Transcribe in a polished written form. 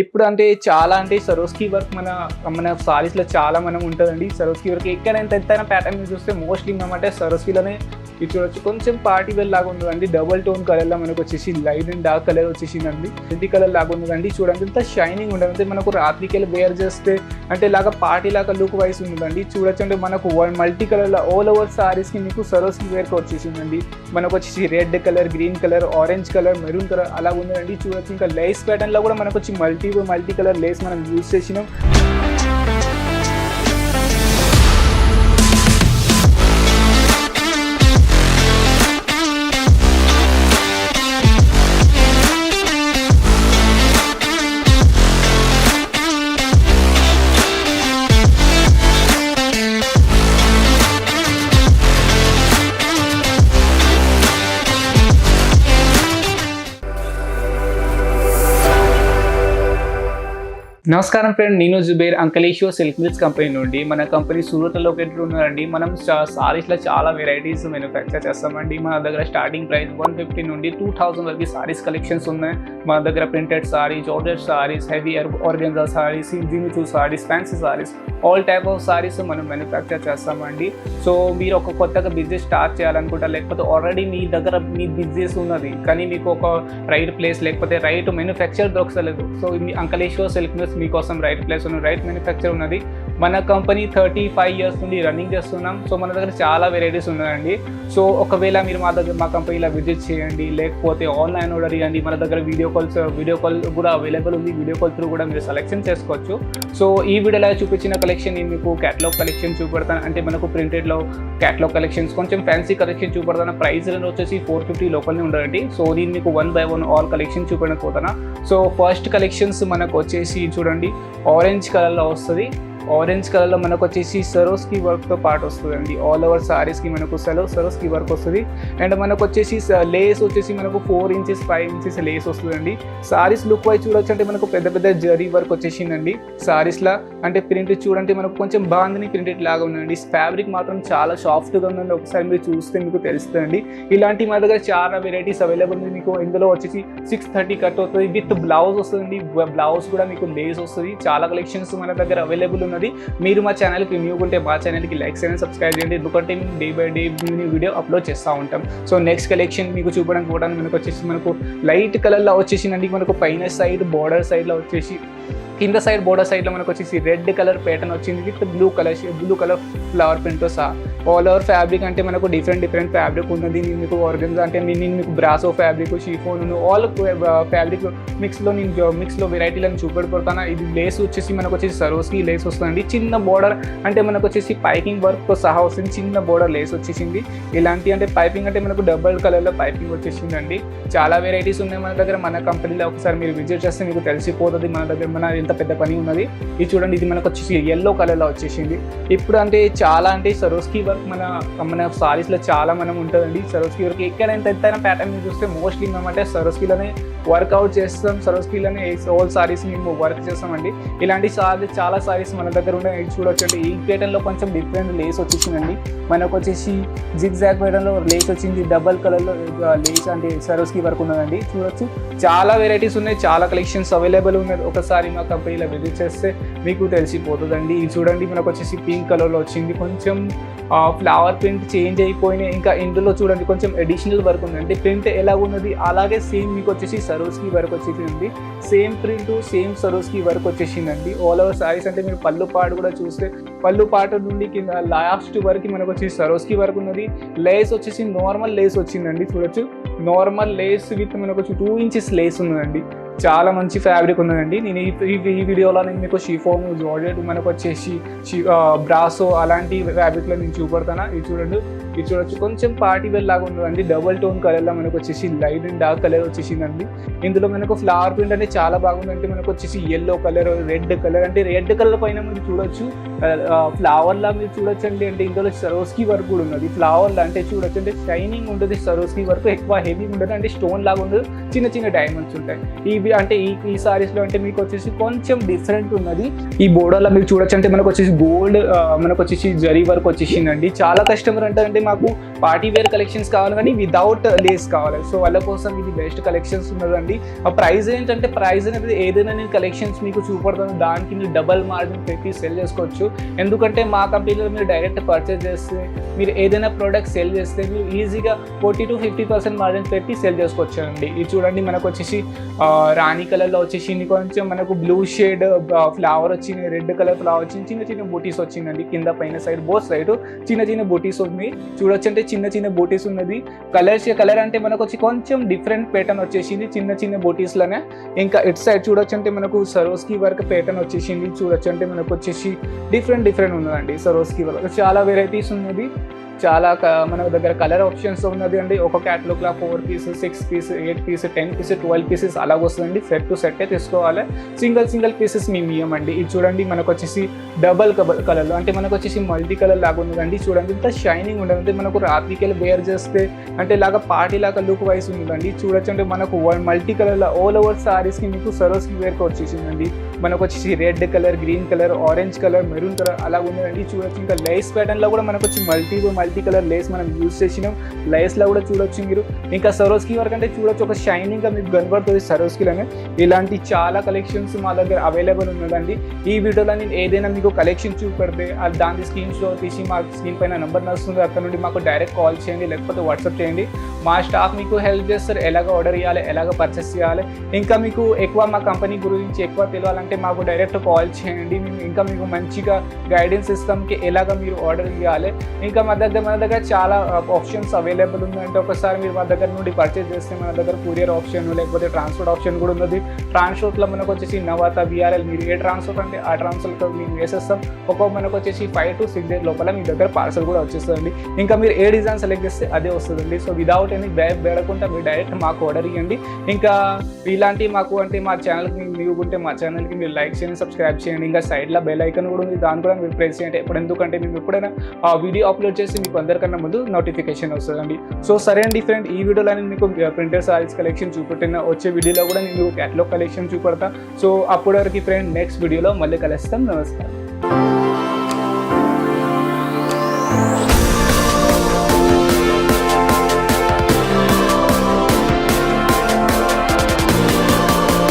ఇప్పుడు అంటే సరోస్కి వర్క్ మన సారీస్‌లో చాలా ఉంటదండి. సరోస్కి వర్క్ ఎక్కడైనా ఎంతైనా ప్యాటర్న్ మీరు చూస్తే మోస్ట్‌లీ మేమంటే సరోస్కిలోనే ఇది చూడొచ్చు. కొంచెం పార్టీ వేర్ లాగా ఉంటదండి. డబుల్ టోన్ కలర్‌లో మనకొచ్చేసి లైట్ అండ్ డార్క్ కలర్ వచ్చేసిందండి. మల్టీ కలర్ లాగా ఉంటదండి. చూడండి ఎంత షైనింగ్ ఉంటదంటే మనకు రాత్రికెళ్ళి వేర్ చేస్తే అంటే ఇలాగా పార్టీ లాగా లుక్ వైస్ ఉంటదండి. చూడొచ్చు అంటే మనకు మల్టీ కలర్‌లో ఆల్ ఓవర్ సారీస్‌కి మీకు సరోస్కి వేర్‌కి వచ్చేసిందండి. మనకొచ్చేసి red colour, green colour, orange colour, maroon colour అలా ఉందండి. చూడొచ్చు ఇంకా లేస్ ప్యాటర్న్‌లో కూడా మనకొచ్చి మల్టీ కలర్ లేస్ మనం యూజ్ చేసినాం. నమస్కారం ఫ్రెండ్, నేను జుబేర్ అంకలేషియో సిల్క్ మిల్స్ కంపెనీ నుండి. మన కంపెనీ సూరత్ లొకేటెడ్ ఉన్నదండి. మనం సారీస్లో చాలా వెరైటీస్ మ్యానుఫ్యాక్చర్ చేస్తామండి. మన దగ్గర స్టార్టింగ్ ప్రైస్ 150 నుండి 2000 వరకు సారీస్ కలెక్షన్స్ ఉన్నాయి. మన దగ్గర printed saris, georgette saris, heavy organza saris, Jimmy Choo saris, fancy saris, all type of saris మనం మ్యానుఫ్యాక్చర్ చేస్తామండి. సో మీరు ఒక కొత్తగా బిజినెస్ స్టార్ట్ చేయాలనుకుంటా, లేకపోతే ఆల్రెడీ మీ దగ్గర మీ బిజినెస్ ఉన్నది కానీ మీకు ఒక రైట్ ప్లేస్ లేకపోతే రైట్ మ్యానుఫ్యాక్చర్ దొరకలేదు. సో మీ అంకలేషియో సిల్క్ మిల్స్ మీకోసం రైట్ ప్లేస్ ఉన్నది, రైట్ మ్యానుఫ్యాక్చర్ ఉన్నది. మన కంపెనీ 35 years నుండి రన్నింగ్ చేస్తున్నాం. సో మన దగ్గర చాలా వెరైటీస్ ఉన్నాయండి. సో ఒకవేళ మీరు మా కంపెనీలో విజిట్ చేయండి, లేకపోతే ఆన్లైన్ ఆర్డర్ ఇవ్వండి. మన దగ్గర వీడియో కాల్ కూడా అవైలబుల్ ఉంది. వీడియో కాల్ త్రూ కూడా మీరు సెలెక్షన్ చేసుకోవచ్చు. సో ఈ వీడియోలో చూపించిన కలెక్షన్ నేను మీకు క్యాటలాగ్ కలెక్షన్ చూపెడతాను. అంటే మనకు ప్రింటెడ్లో క్యాటలాగ్ కలెక్షన్స్, కొంచెం ఫ్యాన్సీ కలెక్షన్ చూపెడతాను. ప్రైస్ వచ్చేసి 450 లోపలనే ఉండదండి. సో దీన్ని మీకు 1 by 1 ఆల్ కలెక్షన్ చూపెడకపోతాను. సో ఫస్ట్ కలెక్షన్స్ మనకు వచ్చేసి చూడండి, ఆరెంజ్ కలర్లో వస్తుంది. ఆరెంజ్ కలర్లో మనకు వచ్చేసి సరోస్కి వర్క్తో పాటు వస్తుందండి. ఆల్ ఓవర్ సారీస్కి మనకు సరోస్కి వర్క్ వస్తుంది. అండ్ మనకు వచ్చేసి లేస్ వచ్చేసి మనకు 4 inches 5 inches లేస్ వస్తుందండి. సారీస్ లుక్ వైజ్ చూడొచ్చు అంటే మనకు పెద్ద జరీ వర్క్ వచ్చేసిందండి సారీస్లో. అంటే ప్రింట్ చూడండి మనకు కొంచెం బాగుందని ప్రింటెడ్ లాగా ఉందండి. ఫ్యాబ్రిక్ మాత్రం చాలా సాఫ్ట్గా ఉందండి. ఒకసారి మీరు చూస్తే మీకు తెలుస్తుందండి. ఇలాంటి మన దగ్గర చాలా వెరైటీస్ అవైలబుల్ ఉంది. మీకు ఇందులో వచ్చేసి 630 కట్ అవుతుంది, విత్ బ్లౌజ్ వస్తుందండి. బ్లౌజ్ కూడా మీకు లేస్ వస్తుంది. చాలా కలెక్షన్స్ మన దగ్గర అవైలబుల్ ఉన్నది. మీరు మా ఛానల్కి న్యూ ఉంటే మా ఛానల్కి లైక్ చేయండి, సబ్స్క్రైబ్ చేయండి. ఎందుకంటే మేము day by day new video upload చేస్తూ ఉంటాం. సో నెక్స్ట్ కలెక్షన్ మీకు చూపడానికి మనకు వచ్చేసి మనకు లైట్ కలర్లో వచ్చేసిందండి. మనకు పైన సైడ్ బార్డర్ సైడ్లో వచ్చేసి కింద సైడ్ బోర్డర్ సైడ్లో మనకు వచ్చేసి రెడ్ కలర్ ప్యాటర్న్ వచ్చింది విత్ బ్లూ కలర్ ఫ్లవర్ ప్రింట్తో సహా. ఆల్ ఓవర్ ఫ్యాబ్రిక్ అంటే మనకు డిఫరెంట్ ఫ్యాబ్రిక్ ఉన్నది. నేను మీకు ఆర్గన్స్ అంటే నేను మీకు brasso fabric, chiffon, all fabric మిక్స్లో వెరైటీలను చూపెడిపోతాను. ఇది లేస్ వచ్చేసి మనకు వచ్చేసి సరోస్కి లేస్ వస్తుందండి. చిన్న బోర్డర్ అంటే మనకు వచ్చేసి పైపింగ్ వర్క్తో సహా వస్తుంది. చిన్న బోర్డర్ లేస్ వచ్చేసింది. ఇలాంటి అంటే పైపింగ్ అంటే మనకు డబుల్ కలర్లో పైపింగ్ వచ్చేసిందండి. చాలా వెరైటీస్ ఉన్నాయి మన దగ్గర. మన కంపెనీలో ఒకసారి మీరు విజిట్ చేస్తే మీకు తెలిసిపోతుంది మన దగ్గర ఎంత పెద్ద పని ఉన్నది. ఇది చూడండి, ఇది మనకు వచ్చేసి ఎల్లో కలర్లో వచ్చేసింది. ఇప్పుడు అంటే సరోస్కి వర్క్ మన సారీస్లో చాలా ఉంటుందండి. సరోస్కి వర్క్ ఎక్కడైనా ఎంతైనా ప్యాటర్న్ చూస్తే మోస్ట్లీ మేమంటే సరోస్కిలోనే వర్కౌట్ చేస్తాం. సరోస్కిలోనే ఆల్ సారీస్ మేము వర్క్ చేస్తామండి. ఇలాంటి చాలా సారీస్ మన దగ్గర ఉన్నాయి. ఇది చూడొచ్చు అంటే ఈ ప్యాటర్న్లో కొంచెం డిఫరెంట్ లేస్ వచ్చేసిందండి. మనకు వచ్చేసి జిగ్జాగ్ ప్యాటర్న్లో లేస్ వచ్చింది. డబల్ కలర్లో లేస్ అంటే సరోస్కి వర్క్ ఉన్నదండి. చూడొచ్చు చాలా వెరైటీస్ ఉన్నాయి, చాలా కలెక్షన్స్ అవైలబుల్ ఉన్నది. ఒకసారి మా కంపెనీలో విజిట్ చేస్తే మీకు తెలిసిపోతుందండి. ఇది చూడండి మనకు వచ్చేసి పింక్ కలర్లో వచ్చింది. కొంచెం ఫ్లవర్ ప్రింట్ చేంజ్ అయిపోయినాయి. ఇంకా ఇందులో చూడండి కొంచెం అడిషనల్ వర్క్ ఉంది. అంటే ప్రింట్ ఎలా ఉన్నది అలాగే సేమ్ మీకు వచ్చేసి సరోస్కి వర్క్ వచ్చేసింది. సేమ్ ప్రింట్ సేమ్ సరోస్కి వర్క్ వచ్చేసిందండి. ఆల్ ఓవర్ సారీస్ అంటే మీరు పళ్ళు పాటు కూడా చూస్తే పళ్ళు పాటు నుండి కింద లాస్ట్ వరకు మనకు వచ్చేసి సరోస్కి వర్క్ ఉన్నది. లేస్ వచ్చేసి నార్మల్ లేస్ వచ్చిందండి. చూడొచ్చు నార్మల్ లేస్ విత్ మనకు వచ్చి 2 inches లేస్ ఉన్నదండి. చాలా మంచి ఫ్యాబ్రిక్ ఉన్నదండి. నేను ఈ వీడియోలో నేను మీకు షిఫోన్, జార్జెట్, మనకు వచ్చేసి బ్రాసో అలాంటి ఫ్యాబ్రిక్లో నేను చూపెడతాను. ఇది చూడొచ్చు కొంచెం పార్టీ వేర్ లాగా ఉన్నదండి. డబుల్ టోన్ కలర్లో మనకు వచ్చేసి లైట్ అండ్ డార్క్ కలర్ వచ్చేసిందండి. ఇందులో మనకు ఫ్లవర్ ప్రింట్ అంటే చాలా బాగుందంటే మనకు వచ్చేసి ఎల్లో కలర్, రెడ్ కలర్ అంటే రెడ్ కలర్ పైన మీరు చూడొచ్చు ఫ్లవర్లా మీరు చూడొచ్చు అండి. అంటే ఇందులో సరోస్కి వర్క్ కూడా ఉన్నది. ఫ్లవర్లా అంటే చూడొచ్చు అంటే షైనింగ్ ఉంటుంది. సరోస్కి వర్క్ ఎక్కువ హెవీ ఉండదు, అంటే స్టోన్ లాగా ఉండదు, చిన్న చిన్న డైమండ్స్ ఉంటాయి. ఇవి అంటే ఈ సారీస్లో అంటే మీకు వచ్చేసి కొంచెం డిఫరెంట్ ఉన్నది. ఈ బోర్డర్లో మీరు చూడొచ్చు, అంటే మనకు వచ్చేసి గోల్డ్ మనకు వచ్చేసి జరీ వర్క్ వచ్చేసిందండి. చాలా కస్టమర్ అంటే మాకు పార్టీ వేర్ కలెక్షన్స్ కావాలి కానీ వితౌట్ లేస్ కావాలి, సో వాళ్ళ కోసం ఇది బెస్ట్ కలెక్షన్స్ ఉన్నదండి. ఆ ప్రైస్ ఏంటంటే ప్రైస్ అనేది ఏదైనా నేను కలెక్షన్స్ మీకు చూపడుతుంది, దానికి మీరు డబల్ మార్జిన్ పెట్టి సెల్ చేసుకోవచ్చు. ఎందుకంటే మా కంపెనీలో మీరు డైరెక్ట్ పర్చేస్ చేస్తే, మీరు ఏదైనా ప్రోడక్ట్ సెల్ చేస్తే మీరు ఈజీగా 40 to 50% మార్జిన్ పెట్టి సెల్ చేసుకోవచ్చు అండి. ఇది చూడండి మనకు వచ్చేసి రాణి కలర్లో వచ్చేసి కొంచెం మనకు బ్లూ షేడ్ ఫ్లవర్ వచ్చింది, రెడ్ కలర్ ఫ్లవర్ వచ్చింది, చిన్న చిన్న బూటీస్ వచ్చిందండి. కింద పైన సైడ్ బోత్ సైడ్ చిన్న చిన్న బూటీస్ ఉంది చూడొచ్చు, అంటే చిన్న చిన్న బూటీస్ ఉన్నది. కలర్ అంటే మనకు వచ్చి కొంచెం డిఫరెంట్ ప్యాటర్న్ వచ్చేసింది చిన్న చిన్న బూటీస్లోనే. ఇంకా ఇటు సైడ్ చూడొచ్చు అంటే మనకు సరోస్కి వర్క్ ప్యాటర్న్ వచ్చేసింది చూడొచ్చు, అంటే మనకు వచ్చేసి డిఫరెంట్ ఉన్నదండి. సరోస్కి వర్క్ చాలా వెరైటీస్ ఉన్నది, చాలా మన దగ్గర కలర్ ఆప్షన్స్ ఉన్నది అండి. ఒక క్యాటలాగ్లో 4 pieces 6 pieces 8 pieces 10 pieces 12 pieces అలాగ వస్తుందండి. సెట్ టు సెట్ తీసుకోవాలి, సింగిల్ పీసెస్ మేము ఇవ్వమండి. ఇది చూడండి మనకు వచ్చేసి డబల్ కలర్లో, అంటే మనకు వచ్చేసి మల్టీ కలర్ లాగా ఉన్నదండి. చూడండి ఇంత షైనింగ్ ఉండదు, మనకు రాత్రికి వేర్ చేస్తే అంటే ఇలాగా పార్టీ లాగా లుక్ వైజ్ ఉందండి. చూడొచ్చు అంటే మనకు మల్టీ కలర్లో ఆల్ ఓవర్ సారీస్కి మీకు సరోస్కి వేర్కి వచ్చేసిందండి. మనకు వచ్చేసి red colour, green colour, orange colour, maroon colour అలా ఉన్నదండి. చూడొచ్చు ఇంకా లేస్ ప్యాటర్న్లో కూడా మనకు వచ్చి మల్టీ కలర్ లేస్ మనం యూజ్ చేసినాం, లేస్లో కూడా చూడొచ్చు మీరు. ఇంకా సరోస్కి వర్క్ అంటే చూడొచ్చు, ఒక షైనింగ్గా మీకు కనబడుతుంది సరోస్కిలోనే. ఇలాంటి చాలా కలెక్షన్స్ మా దగ్గర అవైలబుల్ ఉన్నదండి. ఈ వీడియోలో నేను ఏదైనా మీకు కలెక్షన్ చూపెడితే దాని స్క్రీన్షాట్ తీసి మా స్క్రీన్ పైన నెంబర్ నడుస్తుంది, అక్కడ నుండి మాకు డైరెక్ట్ కాల్ చేయండి, లేకపోతే వాట్సాప్ చేయండి. మా స్టాఫ్ మీకు హెల్ప్ చేస్తారు, ఎలాగ ఆర్డర్ చేయాలి, ఎలాగ పర్చేస్ చేయాలి. ఇంకా మీకు ఎక్కువ మా కంపెనీ గురించి ఎక్కువ తెలియాలంటే మాకు డైరెక్ట్ కాల్ చేయండి, మేము ఇంకా మీకు మంచిగా గైడెన్స్ ఇస్తాంకి ఎలాగ మీరు ఆర్డర్ చేయాలి. ఇంకా మన దగ్గర చాలా ఆప్షన్స్ అవైలబుల్ ఉందంటే ఒకసారి మీరు మా దగ్గర నుండి పర్చేస్ చేస్తే మన దగ్గర కొరియర్ ఆప్షన్ లేకపోతే ట్రాన్స్పోర్ట్ ఆప్షన్ కూడా ఉన్నది. ట్రాన్స్పోర్ట్లో మనకు వచ్చేసి నవాతా, VRL మీరు ఏ ట్రాన్స్పోర్ట్ అంటే ఆ ట్రాన్స్పోర్ట్తో మేము వేసేస్తాం. మనకు వచ్చేసి 5 to 6 days లోపల మీ దగ్గర పార్సల్ కూడా వచ్చేస్తుందండి. ఇంకా మీరు ఏ డిజైన్ సెలెక్ట్ చేస్తే అదే వస్తుందండి. సో విదౌట్ ఎనీ బేడకుండా మీరు డైరెక్ట్ మాకు ఆర్డర్ ఇవ్వండి. ఇంకా ఇలాంటి మాకు అంటే మా ఛానల్కి మీరు ఉంటే మా ఛానల్కి మీరు లైక్ చేయండి, సబ్స్క్రైబ్ చేయండి. ఇంకా సైడ్లో బెల్ ఐకాన్ కూడా ఉంది, దాన్ని కూడా మీరు ప్రెస్ చేయండి. ఎందుకంటే మేము ఎప్పుడైనా ఆ వీడియో అప్లోడ్ చేసి మీకు అందరికన్నా ముందు నోటిఫికేషన్ వస్తుందండి. సో సరే అండి ఫ్రెండ్, ఈ వీడియోలో నేను మీకు ప్రింటెడ్ సారీస్ కలెక్షన్ చూపెట్టిన, వచ్చే వీడియోలో కూడా నేను మీకు క్యాటలాగ్ కలెక్షన్ చూపెడతా. సో అప్పటి వరకు ఫ్రెండ్ నెక్స్ట్ వీడియోలో మళ్ళీ కలుస్తాం. నమస్కారం.